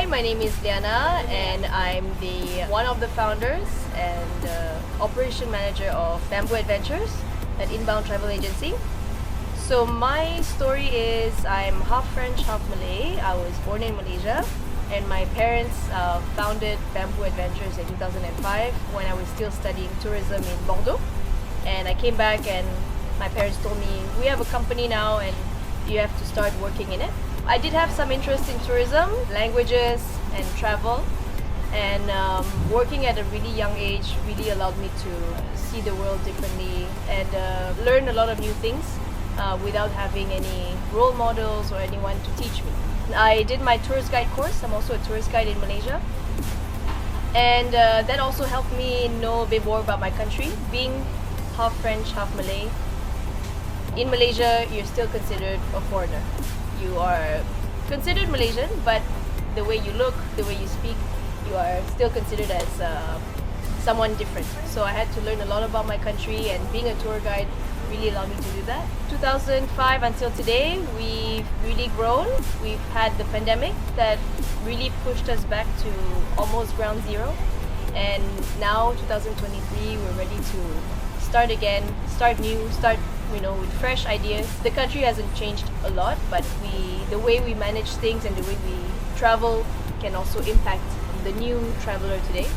my name is Liyana and I'm one of the founders and operation manager of Bamboo Adventures, an inbound travel agency. So my story is I'm half French, half Malay. I was born in Malaysia and my parents founded Bamboo Adventures in 2005 when I was still studying tourism in Bordeaux. And I came back and my parents told me, we have a company now and you have to start working in it. I did have some interest in tourism, languages and travel, and working at a really young age really allowed me to see the world differently and learn a lot of new things without having any role models or anyone to teach me. I did my tourist guide course. I'm also a tourist guide in Malaysia, and that also helped me know a bit more about my country. Being half French, half Malay, in Malaysia you're still considered a foreigner. You are considered Malaysian, but the way you look, the way you speak, you are still considered as someone different. So I had to learn a lot about my country, and being a tour guide really allowed me to do that. 2005 until today, we've really grown. We've had the pandemic that really pushed us back to almost ground zero. And now, 2023, we're ready to start again, start new, with fresh ideas. The country hasn't changed a lot, but the way we manage things and the way we travel can also impact the new traveler today.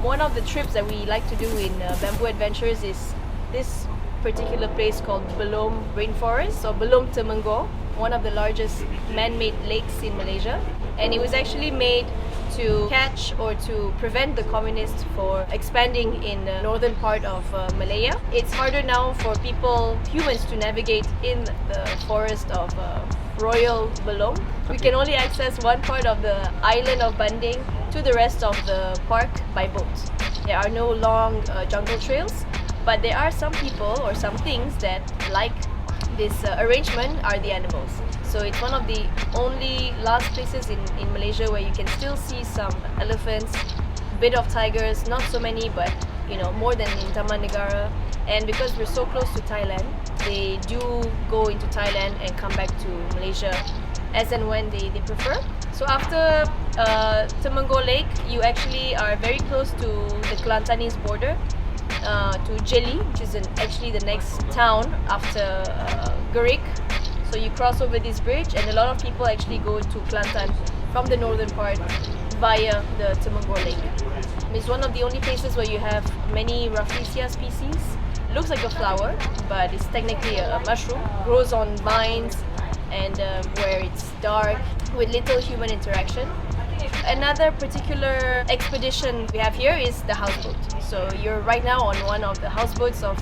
One of the trips that we like to do in Bamboo Adventures is this particular place called Belum Rainforest, or Belum Temenggor, one of the largest man-made lakes in Malaysia. And it was actually made to catch or to prevent the communists for expanding in the northern part of Malaya. It's harder now for humans to navigate in the forest of Royal Belum. We can only access one part of the island of Banding to the rest of the park by boat. There are no long jungle trails, but there are some people or some things that like this arrangement are the animals. So it's one of the only last places in Malaysia where you can still see some elephants, a bit of tigers, not so many, but more than in Taman Negara. And because we're so close to Thailand, they do go into Thailand and come back to Malaysia as and when they prefer. So after Temenggor Lake, you actually are very close to the Kelantanese border, to Jeli, which is actually the next town after Gerik. So you cross over this bridge, and a lot of people actually go to Kelantan from the northern part via the Temenggor Lake. It's one of the only places where you have many Rafflesia species. It looks like a flower, but it's technically a mushroom. Grows on vines and where it's dark with little human interaction. Another particular expedition we have here is the houseboat. So you're right now on one of the houseboats of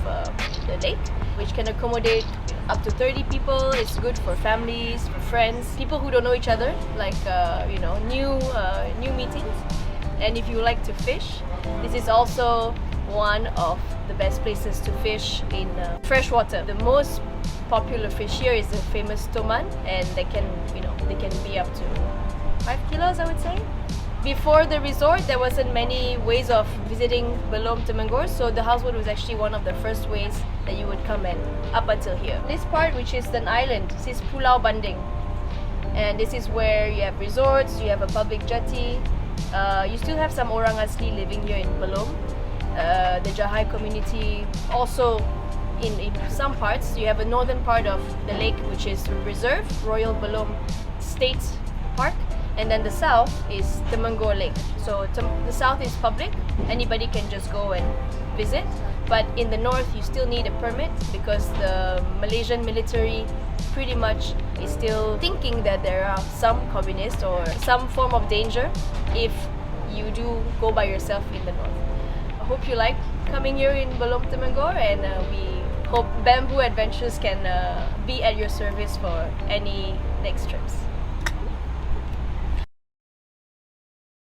the lake, which can accommodate up to 30 people. It's good for families, for friends, people who don't know each other, like new meetings. And if you like to fish, this is also one of the best places to fish in freshwater. The most popular fish here is the famous toman, and they can be up to 5 kilos, I would say. Before the resort, there wasn't many ways of visiting Belum Temenggor, so the houseboat was actually one of the first ways that you would come in up until here. This part, which is an island, this is Pulau Banding, and this is where you have resorts, you have a public jetty. You still have some orang asli living here in Belum. The Jahai community also in some parts. You have a northern part of the lake, which is reserve, Royal Belum State Park. And then the south is Temenggor Lake. So the south is public, anybody can just go and visit. But in the north, you still need a permit because the Malaysian military pretty much is still thinking that there are some communists or some form of danger if you do go by yourself in the north. I hope you like coming here in Belum Temenggor, and we hope Bamboo Adventures can be at your service for any next trips.